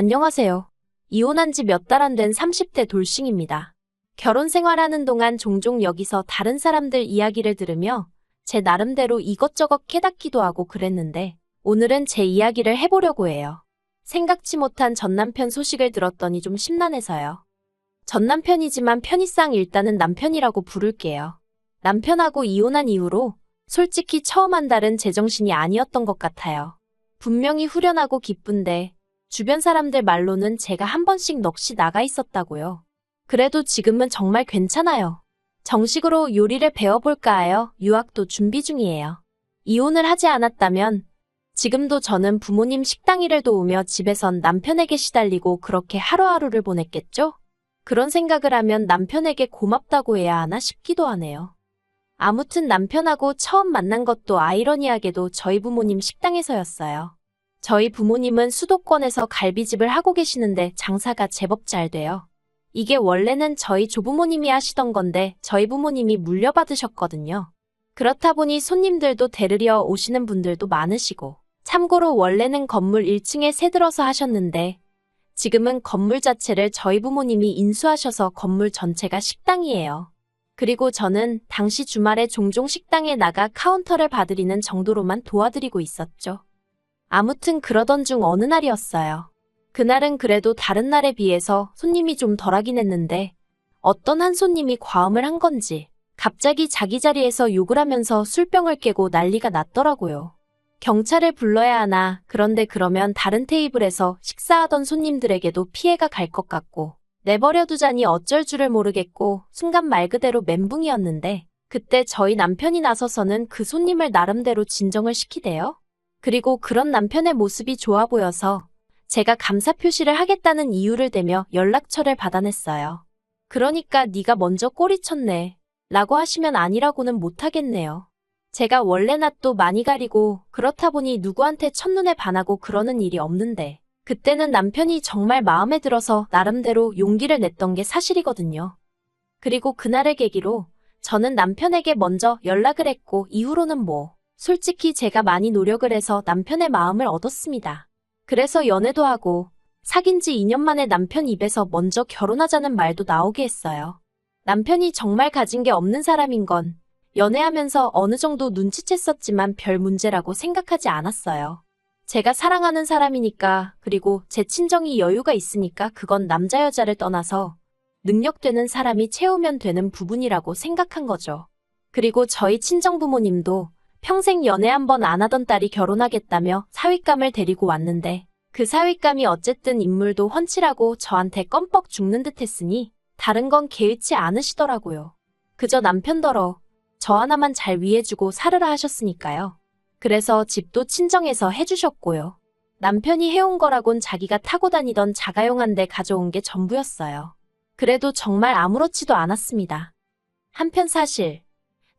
안녕하세요. 이혼한 지 몇 달 안 된 30대 돌싱입니다. 결혼 생활하는 동안 종종 여기서 다른 사람들 이야기를 들으며 제 나름대로 이것저것 깨닫기도 하고 그랬는데 오늘은 제 이야기를 해보려고 해요. 생각지 못한 전남편 소식을 들었더니 좀 심란해서요. 전남편이지만 편의상 일단은 남편이라고 부를게요. 남편하고 이혼한 이후로 솔직히 처음 한 달은 제정신이 아니었던 것 같아요. 분명히 후련하고 기쁜데 주변 사람들 말로는 제가 한 번씩 넋이 나가 있었다고요. 그래도 지금은 정말 괜찮아요. 정식으로 요리를 배워볼까 하여 유학도 준비 중이에요. 이혼을 하지 않았다면 지금도 저는 부모님 식당 일을 도우며 집에선 남편에게 시달리고 그렇게 하루하루를 보냈겠죠? 그런 생각을 하면 남편에게 고맙다고 해야 하나 싶기도 하네요. 아무튼 남편하고 처음 만난 것도 아이러니하게도 저희 부모님 식당에서였어요. 저희 부모님은 수도권에서 갈비집을 하고 계시는데 장사가 제법 잘 돼요. 이게 원래는 저희 조부모님이 하시던 건데 저희 부모님이 물려받으셨거든요. 그렇다 보니 손님들도 데리러 오시는 분들도 많으시고 참고로 원래는 건물 1층에 새들어서 하셨는데 지금은 건물 자체를 저희 부모님이 인수하셔서 건물 전체가 식당이에요. 그리고 저는 당시 주말에 종종 식당에 나가 카운터를 봐드리는 정도로만 도와드리고 있었죠. 아무튼 그러던 중 어느 날이었어요. 그날은 그래도 다른 날에 비해서 손님이 좀 덜하긴 했는데 어떤 한 손님이 과음을 한 건지 갑자기 자기 자리에서 욕을 하면서 술병을 깨고 난리가 났더라고요. 경찰을 불러야 하나, 그런데 그러면 다른 테이블에서 식사하던 손님들에게도 피해가 갈 것 같고 내버려 두자니 어쩔 줄을 모르겠고 순간 말 그대로 멘붕이었는데 그때 저희 남편이 나서서는 그 손님을 나름대로 진정을 시키대요. 그리고 그런 남편의 모습이 좋아 보여서 제가 감사 표시를 하겠다는 이유를 대며 연락처를 받아냈어요. 그러니까 네가 먼저 꼬리쳤네 라고 하시면 아니라고는 못하겠네요. 제가 원래 낯도 많이 가리고 그렇다 보니 누구한테 첫눈에 반하고 그러는 일이 없는데 그때는 남편이 정말 마음에 들어서 나름대로 용기를 냈던 게 사실이거든요. 그리고 그날을 계기로 저는 남편에게 먼저 연락을 했고 이후로는 솔직히 제가 많이 노력을 해서 남편의 마음을 얻었습니다. 그래서 연애도 하고 사귄 지 2년 만에 남편 입에서 먼저 결혼하자는 말도 나오게 했어요. 남편이 정말 가진 게 없는 사람인 건 연애하면서 어느 정도 눈치챘었지만 별 문제라고 생각하지 않았어요. 제가 사랑하는 사람이니까 그리고 제 친정이 여유가 있으니까 그건 남자 여자를 떠나서 능력되는 사람이 채우면 되는 부분이라고 생각한 거죠. 그리고 저희 친정 부모님도 평생 연애 한 번 안 하던 딸이 결혼하겠다며 사윗감을 데리고 왔는데 그 사윗감이 어쨌든 인물도 훤칠하고 저한테 껌뻑 죽는 듯 했으니 다른 건 개의치 않으시더라고요. 그저 남편더러 저 하나만 잘 위해주고 살으라 하셨으니까요. 그래서 집도 친정에서 해주셨고요. 남편이 해온 거라곤 자기가 타고 다니던 자가용 한 대 가져온 게 전부였어요. 그래도 정말 아무렇지도 않았습니다. 한편 사실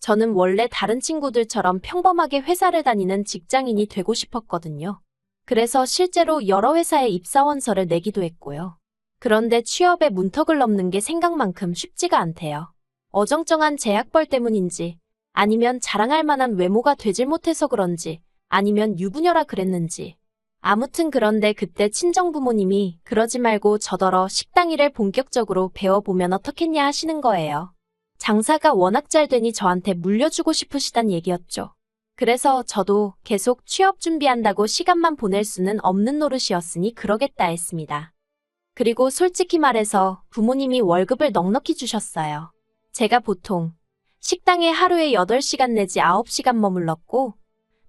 저는 원래 다른 친구들처럼 평범하게 회사를 다니는 직장인이 되고 싶었거든요. 그래서 실제로 여러 회사에 입사원서를 내기도 했고요. 그런데 취업의 문턱을 넘는 게 생각만큼 쉽지가 않대요. 어정쩡한 제약벌 때문인지 아니면 자랑할 만한 외모가 되질 못해서 그런지 아니면 유부녀라 그랬는지 아무튼 그런데 그때 친정부모님이 그러지 말고 저더러 식당 일을 본격적으로 배워보면 어떻겠냐 하시는 거예요. 장사가 워낙 잘 되니 저한테 물려주고 싶으시단 얘기였죠. 그래서 저도 계속 취업 준비한다고 시간만 보낼 수는 없는 노릇이었으니 그러겠다 했습니다. 그리고 솔직히 말해서 부모님이 월급을 넉넉히 주셨어요. 제가 보통 식당에 하루에 8시간 내지 9시간 머물렀고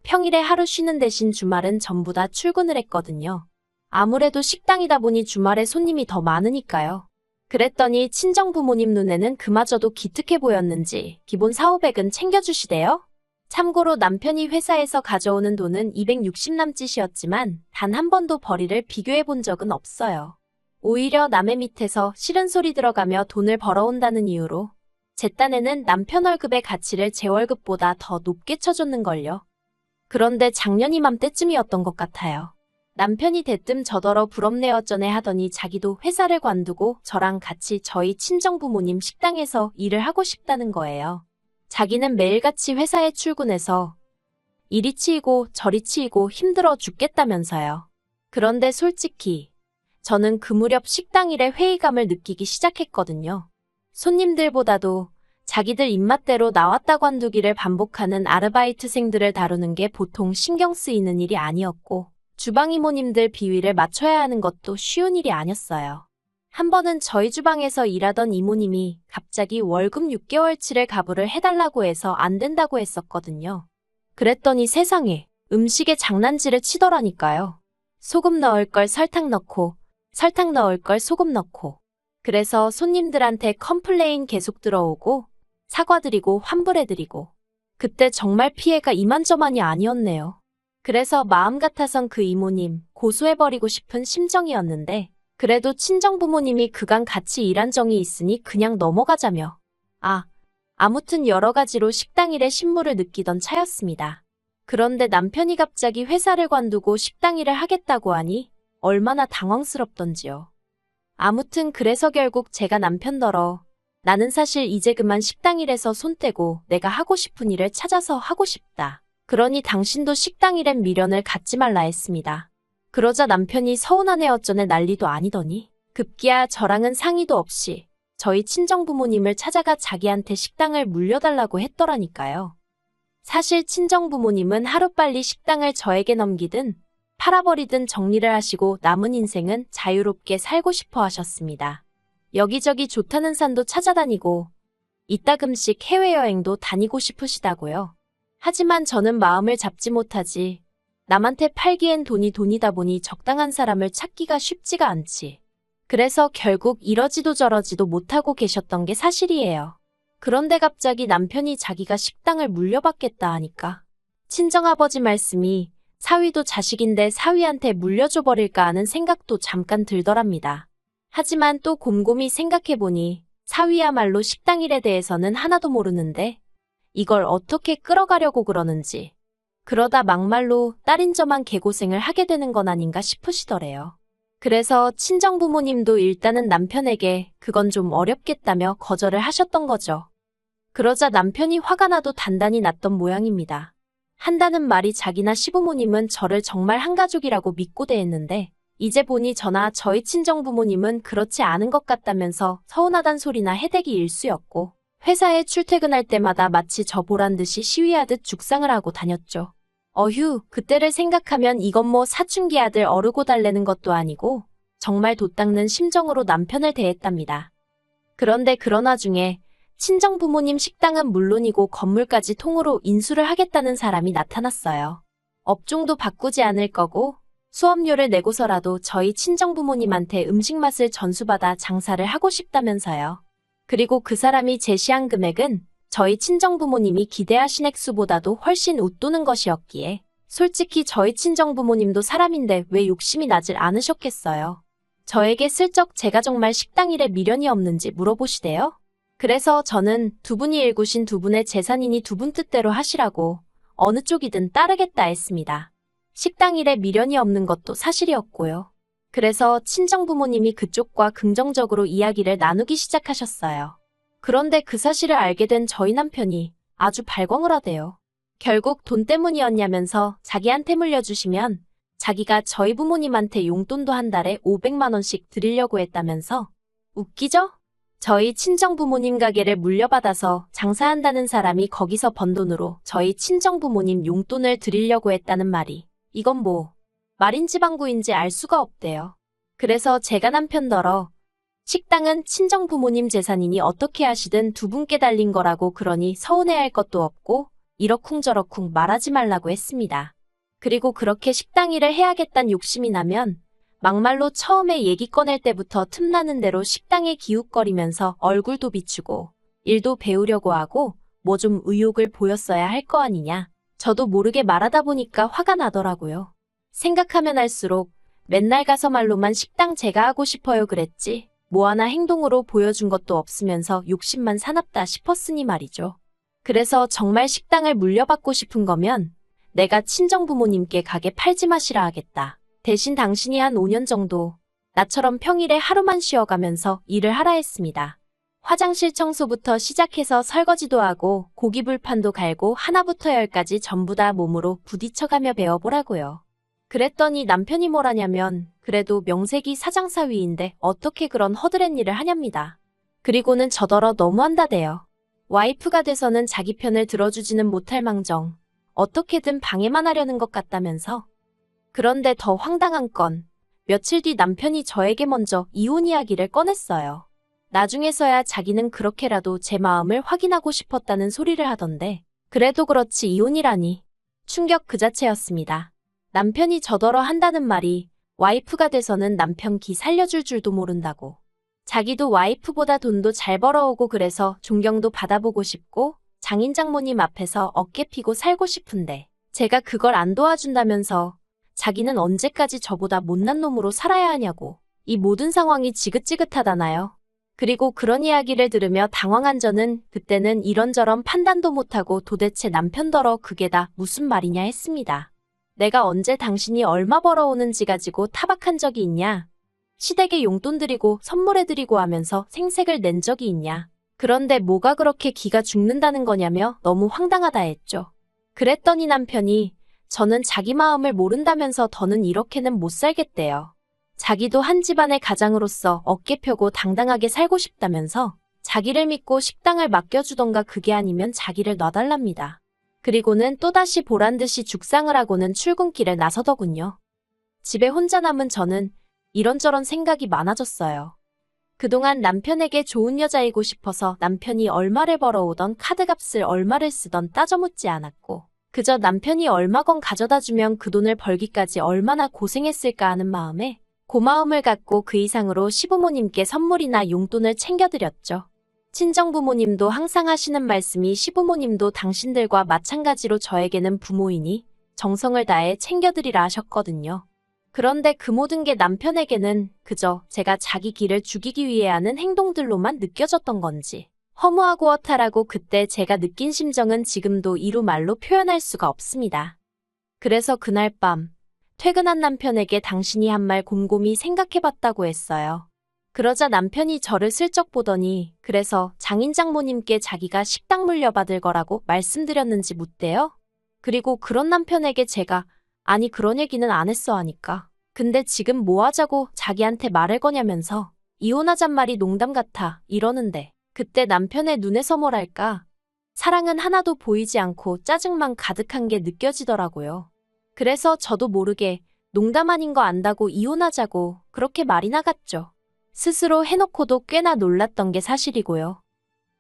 평일에 하루 쉬는 대신 주말은 전부 다 출근을 했거든요. 아무래도 식당이다 보니 주말에 손님이 더 많으니까요. 그랬더니 친정 부모님 눈에는 그마저도 기특해 보였는지 기본 4,500은 챙겨주시대요. 참고로 남편이 회사에서 가져오는 돈은 260 남짓이었지만 단 한 번도 벌이를 비교해 본 적은 없어요. 오히려 남의 밑에서 싫은 소리 들어가며 돈을 벌어온다는 이유로 제 딴에는 남편 월급의 가치를 제 월급보다 더 높게 쳐줬는걸요. 그런데 작년 이맘때쯤이었던 것 같아요. 남편이 대뜸 저더러 부럽네 어쩌네 하더니 자기도 회사를 관두고 저랑 같이 저희 친정부모님 식당에서 일을 하고 싶다는 거예요. 자기는 매일같이 회사에 출근해서 이리 치이고 저리 치이고 힘들어 죽겠다면서요. 그런데 솔직히 저는 그 무렵 식당 일에 회의감을 느끼기 시작했거든요. 손님들보다도 자기들 입맛대로 나왔다 관두기를 반복하는 아르바이트생들을 다루는 게 보통 신경 쓰이는 일이 아니었고, 주방 이모님들 비위를 맞춰야 하는 것도 쉬운 일이 아니었어요. 한 번은 저희 주방에서 일하던 이모님이 갑자기 월급 6개월치를 가부를 해달라고 해서 안 된다고 했었거든요. 그랬더니 세상에 음식에 장난질을 치더라니까요. 소금 넣을 걸 설탕 넣고, 설탕 넣을 걸 소금 넣고. 그래서 손님들한테 컴플레인 계속 들어오고, 사과드리고 환불해드리고. 그때 정말 피해가 이만저만이 아니었네요. 그래서 마음 같아선 그 이모님 고소해버리고 싶은 심정이었는데, 그래도 친정부모님이 그간 같이 일한 정이 있으니 그냥 넘어가자며. 아무튼 여러 가지로 식당 일에 신물을 느끼던 차였습니다. 그런데 남편이 갑자기 회사를 관두고 식당 일을 하겠다고 하니 얼마나 당황스럽던지요. 아무튼 그래서 결국 제가 남편더러 나는 사실 이제 그만 식당 일에서 손 떼고 내가 하고 싶은 일을 찾아서 하고 싶다. 그러니 당신도 식당 일엔 미련을 갖지 말라 했습니다. 그러자 남편이 서운하네 어쩌네 난리도 아니더니 급기야 저랑은 상의도 없이 저희 친정부모님을 찾아가 자기한테 식당을 물려달라고 했더라니까요. 사실 친정부모님은 하루빨리 식당을 저에게 넘기든 팔아버리든 정리를 하시고 남은 인생은 자유롭게 살고 싶어 하셨습니다. 여기저기 좋다는 산도 찾아다니고 이따금씩 해외여행도 다니고 싶으시다고요. 하지만 저는 마음을 잡지 못하지. 남한테 팔기엔 돈이 돈이다 보니 적당한 사람을 찾기가 쉽지가 않지. 그래서 결국 이러지도 저러지도 못하고 계셨던 게 사실이에요. 그런데 갑자기 남편이 자기가 식당을 물려받겠다 하니까 친정아버지 말씀이 사위도 자식인데 사위한테 물려줘 버릴까 하는 생각도 잠깐 들더랍니다. 하지만 또 곰곰이 생각해보니 사위야말로 식당 일에 대해서는 하나도 모르는데 이걸 어떻게 끌어가려고 그러는지 그러다 막말로 딸인 저만 개고생을 하게 되는 건 아닌가 싶으시더래요. 그래서 친정부모님도 일단은 남편에게 그건 좀 어렵겠다며 거절을 하셨던 거죠. 그러자 남편이 화가 나도 단단히 났던 모양입니다. 한다는 말이 자기나 시부모님은 저를 정말 한 가족이라고 믿고 대했는데 이제 보니 저나 저희 친정부모님은 그렇지 않은 것 같다면서 서운하단 소리나 해대기 일쑤였고 회사에 출퇴근할 때마다 마치 저 보란 듯이 시위하듯 죽상을 하고 다녔죠. 어휴, 그때를 생각하면 이건 뭐 사춘기 아들 어르고 달래는 것도 아니고 정말 돛닦는 심정으로 남편을 대했답니다. 그런데 그런 와중에 친정부모님 식당은 물론이고 건물까지 통으로 인수를 하겠다는 사람이 나타났어요. 업종도 바꾸지 않을 거고 수업료를 내고서라도 저희 친정부모님한테 음식 맛을 전수받아 장사를 하고 싶다면서요. 그리고 그 사람이 제시한 금액은 저희 친정부모님이 기대하신 액수보다도 훨씬 웃도는 것이었기에 솔직히 저희 친정부모님도 사람인데 왜 욕심이 나질 않으셨겠어요. 저에게 슬쩍 제가 정말 식당 일에 미련이 없는지 물어보시대요. 그래서 저는 두 분이 일구신 두 분의 재산이니 두 분 뜻대로 하시라고 어느 쪽이든 따르겠다 했습니다. 식당 일에 미련이 없는 것도 사실이었고요. 그래서 친정부모님이 그쪽과 긍정적으로 이야기를 나누기 시작하셨어요. 그런데 그 사실을 알게 된 저희 남편이 아주 발광을 하대요. 결국 돈 때문이었냐면서 자기한테 물려주시면 자기가 저희 부모님한테 용돈도 한 달에 500만 원씩 드리려고 했다면서. 웃기죠? 저희 친정부모님 가게를 물려받아서 장사한다는 사람이 거기서 번 돈으로 저희 친정부모님 용돈을 드리려고 했다는 말이 이건 뭐 말인지 방구인지 알 수가 없대요. 그래서 제가 남편더러 식당은 친정부모님 재산이니 어떻게 하시든 두 분께 달린 거라고 그러니 서운해할 것도 없고 이러쿵저러쿵 말하지 말라고 했습니다. 그리고 그렇게 식당 일을 해야겠단 욕심이 나면 막말로 처음에 얘기 꺼낼 때부터 틈나는 대로 식당에 기웃거리면서 얼굴도 비추고 일도 배우려고 하고 뭐 좀 의욕을 보였어야 할 거 아니냐. 저도 모르게 말하다 보니까 화가 나더라고요. 생각하면 할수록 맨날 가서 말로만 식당 제가 하고 싶어요 그랬지 뭐 하나 행동으로 보여준 것도 없으면서 욕심만 사납다 싶었으니 말이죠. 그래서 정말 식당을 물려받고 싶은 거면 내가 친정부모님께 가게 팔지 마시라 하겠다. 대신 당신이 한 5년 정도 나처럼 평일에 하루만 쉬어가면서 일을 하라 했습니다. 화장실 청소부터 시작해서 설거지도 하고 고기 불판도 갈고 하나부터 열까지 전부 다 몸으로 부딪혀가며 배워보라고요. 그랬더니 남편이 뭐라냐면 그래도 명색이 사장사위인데 어떻게 그런 허드렛 일을 하냐입니다. 그리고는 저더러 너무한다대요. 와이프가 돼서는 자기 편을 들어주지는 못할 망정 어떻게든 방해만 하려는 것 같다면서. 그런데 더 황당한 건 며칠 뒤 남편이 저에게 먼저 이혼 이야기를 꺼냈어요. 나중에서야 자기는 그렇게라도 제 마음을 확인하고 싶었다는 소리를 하던데 그래도 그렇지 이혼이라니. 충격 그 자체였습니다. 남편이 저더러 한다는 말이 와이프가 돼서는 남편 기 살려줄 줄도 모른다고. 자기도 와이프보다 돈도 잘 벌어오고 그래서 존경도 받아보고 싶고 장인 장모님 앞에서 어깨 피고 살고 싶은데 제가 그걸 안 도와준다면서 자기는 언제까지 저보다 못난 놈으로 살아야 하냐고. 이 모든 상황이 지긋지긋하다나요. 그리고 그런 이야기를 들으며 당황한 저는 그때는 이런저런 판단도 못하고 도대체 남편더러 그게 다 무슨 말이냐 했습니다. 내가 언제 당신이 얼마 벌어오는지 가지고 타박한 적이 있냐? 시댁에 용돈 드리고 선물해드리고 하면서 생색을 낸 적이 있냐? 그런데 뭐가 그렇게 기가 죽는다는 거냐며 너무 황당하다 했죠. 그랬더니 남편이 저는 자기 마음을 모른다면서 더는 이렇게는 못 살겠대요. 자기도 한 집안의 가장으로서 어깨 펴고 당당하게 살고 싶다면서 자기를 믿고 식당을 맡겨주던가 그게 아니면 자기를 놔달랍니다. 그리고는 또다시 보란듯이 죽상을 하고는 출근길에 나서더군요. 집에 혼자 남은 저는 이런저런 생각이 많아졌어요. 그동안 남편에게 좋은 여자이고 싶어서 남편이 얼마를 벌어오던 카드값을 얼마를 쓰던 따져 묻지 않았고 그저 남편이 얼마건 가져다 주면 그 돈을 벌기까지 얼마나 고생했을까 하는 마음에 고마움을 갖고 그 이상으로 시부모님께 선물이나 용돈을 챙겨드렸죠. 친정부모님도 항상 하시는 말씀이 시부모님도 당신들과 마찬가지로 저에게는 부모이니 정성을 다해 챙겨드리라 하셨거든요. 그런데 그 모든 게 남편에게는 그저 제가 자기 기를 죽이기 위해 하는 행동들로만 느껴졌던 건지 허무하고 허탈하고 그때 제가 느낀 심정은 지금도 이루 말로 표현할 수가 없습니다. 그래서 그날 밤 퇴근한 남편에게 당신이 한 말 곰곰이 생각해봤다고 했어요. 그러자 남편이 저를 슬쩍 보더니 그래서 장인 장모님께 자기가 식당 물려받을 거라고 말씀드렸는지 묻대요. 그리고 그런 남편에게 제가 아니 그런 얘기는 안 했어 하니까 근데 지금 뭐 하자고 자기한테 말을 거냐면서 이혼하잔 말이 농담 같아 이러는데 그때 남편의 눈에서 뭐랄까 사랑은 하나도 보이지 않고 짜증만 가득한 게 느껴지더라고요. 그래서 저도 모르게 농담 아닌 거 안다고 이혼하자고 그렇게 말이 나갔죠. 스스로 해놓고도 꽤나 놀랐던 게 사실이고요.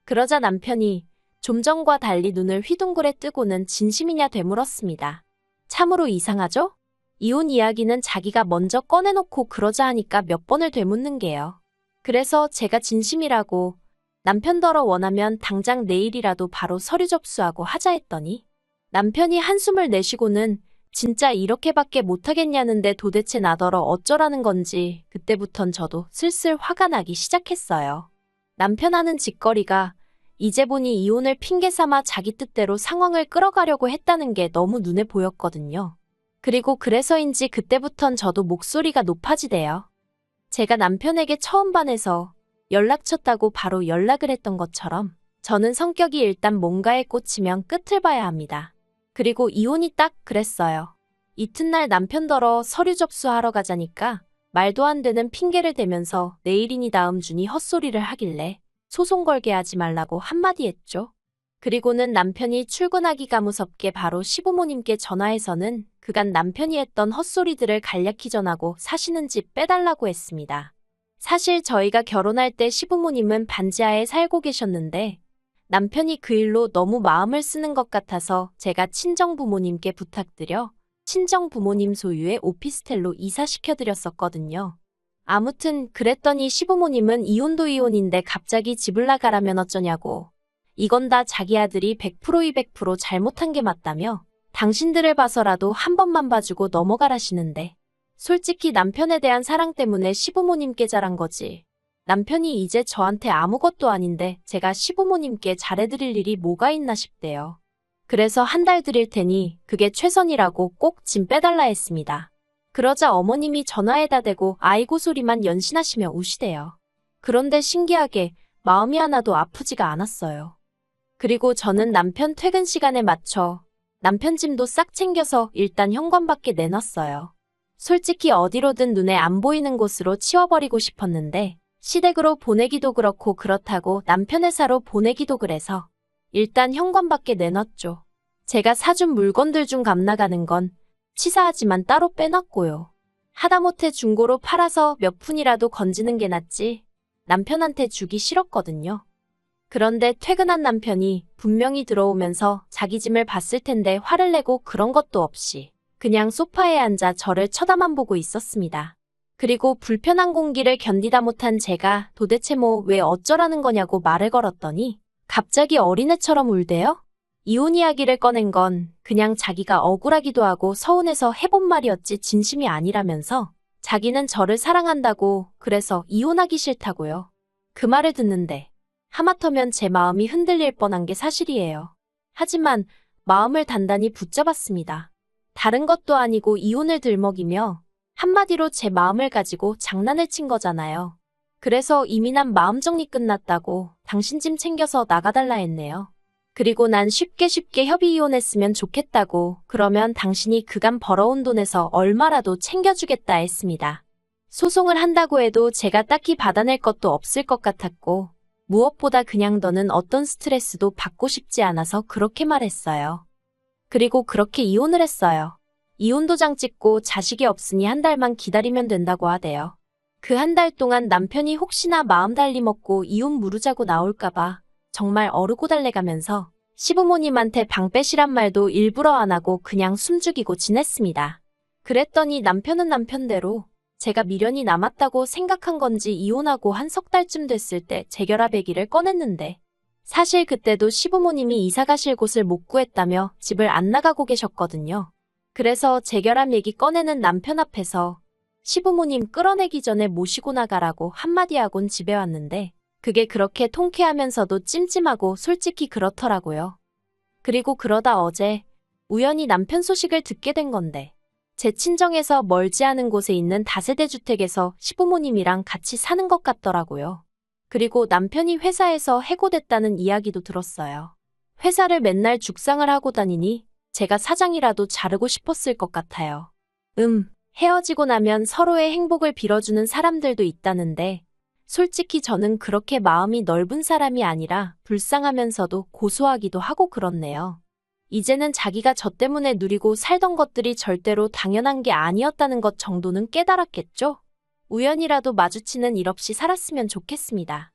그러자 남편이 좀 전과 달리 눈을 휘둥그레 뜨고는 진심이냐 되물었습니다. 참으로 이상하죠? 이혼 이야기는 자기가 먼저 꺼내놓고 그러자 하니까 몇 번을 되묻는 게요. 그래서 제가 진심이라고 남편더러 원하면 당장 내일이라도 바로 서류 접수하고 하자 했더니 남편이 한숨을 내쉬고는 진짜 이렇게밖에 못하겠냐는데 도대체 나더러 어쩌라는 건지 그때부턴 저도 슬슬 화가 나기 시작했어요. 남편 하는 짓거리가 이제 보니 이혼을 핑계 삼아 자기 뜻대로 상황을 끌어가려고 했다는 게 너무 눈에 보였거든요. 그리고 그래서인지 그때부턴 저도 목소리가 높아지대요. 제가 남편에게 처음 반해서 연락쳤다고 바로 연락을 했던 것처럼 저는 성격이 일단 뭔가에 꽂히면 끝을 봐야 합니다. 그리고 이혼이 딱 그랬어요. 이튿날 남편더러 서류 접수하러 가자니까 말도 안 되는 핑계를 대면서 내일이니 다음 주니 헛소리를 하길래 소송 걸게 하지 말라고 한마디 했죠. 그리고는 남편이 출근하기가 무섭게 바로 시부모님께 전화해서는 그간 남편이 했던 헛소리들을 간략히 전하고 사시는 집 빼달라고 했습니다. 사실 저희가 결혼할 때 시부모님은 반지하에 살고 계셨는데 남편이 그 일로 너무 마음을 쓰는 것 같아서 제가 친정부모님께 부탁드려 친정부모님 소유의 오피스텔로 이사시켜드렸었거든요. 아무튼 그랬더니 시부모님은 이혼도 이혼인데 갑자기 집을 나가라면 어쩌냐고. 이건 다 자기 아들이 100% 200% 잘못한 게 맞다며 당신들을 봐서라도 한 번만 봐주고 넘어가라시는데 솔직히 남편에 대한 사랑 때문에 시부모님께 잘한 거지. 남편이 이제 저한테 아무것도 아닌데 제가 시부모님께 잘해드릴 일이 뭐가 있나 싶대요. 그래서 한 달 드릴 테니 그게 최선이라고 꼭 짐 빼달라 했습니다. 그러자 어머님이 전화에다 대고 아이고 소리만 연신하시며 우시대요. 그런데 신기하게 마음이 하나도 아프지가 않았어요. 그리고 저는 남편 퇴근 시간에 맞춰 남편 짐도 싹 챙겨서 일단 현관밖에 내놨어요. 솔직히 어디로든 눈에 안 보이는 곳으로 치워버리고 싶었는데 시댁으로 보내기도 그렇고 그렇다고 남편 회사로 보내기도 그래서 일단 현관밖에 내놨죠. 제가 사준 물건들 중 값나가는 건 치사하지만 따로 빼놨고요. 하다못해 중고로 팔아서 몇 푼이라도 건지는 게 낫지 남편한테 주기 싫었거든요. 그런데 퇴근한 남편이 분명히 들어오면서 자기 짐을 봤을 텐데 화를 내고 그런 것도 없이 그냥 소파에 앉아 저를 쳐다만 보고 있었습니다. 그리고 불편한 공기를 견디다 못한 제가 도대체 왜 어쩌라는 거냐고 말을 걸었더니 갑자기 어린애처럼 울대요. 이혼 이야기를 꺼낸 건 그냥 자기가 억울하기도 하고 서운해서 해본 말이었지 진심이 아니라면서 자기는 저를 사랑한다고 그래서 이혼하기 싫다고요. 그 말을 듣는데 하마터면 제 마음이 흔들릴 뻔한 게 사실이에요. 하지만 마음을 단단히 붙잡았습니다. 다른 것도 아니고 이혼을 들먹이며 한마디로 제 마음을 가지고 장난을 친 거잖아요. 그래서 이미 난 마음 정리 끝났다고 당신 짐 챙겨서 나가달라 했네요. 그리고 난 쉽게 협의 이혼했으면 좋겠다고 그러면 당신이 그간 벌어온 돈에서 얼마라도 챙겨주겠다 했습니다. 소송을 한다고 해도 제가 딱히 받아낼 것도 없을 것 같았고 무엇보다 그냥 너는 어떤 스트레스도 받고 싶지 않아서 그렇게 말했어요. 그리고 그렇게 이혼을 했어요. 이혼 도장 찍고 자식이 없으니 한 달만 기다리면 된다고 하대요. 그 한 달 동안 남편이 혹시나 마음 달리 먹고 이혼 무르자고 나올까봐 정말 어르고 달래가면서 시부모님한테 방 빼시란 말도 일부러 안 하고 그냥 숨죽이고 지냈습니다. 그랬더니 남편은 남편대로 제가 미련이 남았다고 생각한 건지 이혼하고 한 석 달쯤 됐을 때 재결합 얘기를 꺼냈는데 사실 그때도 시부모님이 이사 가실 곳을 못 구했다며 집을 안 나가고 계셨거든요. 그래서 재결합 얘기 꺼내는 남편 앞에서 시부모님 끌어내기 전에 모시고 나가라고 한마디 하곤 집에 왔는데 그게 그렇게 통쾌하면서도 찜찜하고 솔직히 그렇더라고요. 그리고 그러다 어제 우연히 남편 소식을 듣게 된 건데 제 친정에서 멀지 않은 곳에 있는 다세대 주택에서 시부모님이랑 같이 사는 것 같더라고요. 그리고 남편이 회사에서 해고됐다는 이야기도 들었어요. 회사를 맨날 죽상을 하고 다니니 제가 사장이라도 자르고 싶었을 것 같아요. 헤어지고 나면 서로의 행복을 빌어주는 사람들도 있다는데 솔직히 저는 그렇게 마음이 넓은 사람이 아니라 불쌍하면서도 고소하기도 하고 그렇네요. 이제는 자기가 저 때문에 누리고 살던 것들이 절대로 당연한 게 아니었다는 것 정도는 깨달았겠죠? 우연이라도 마주치는 일 없이 살았으면 좋겠습니다.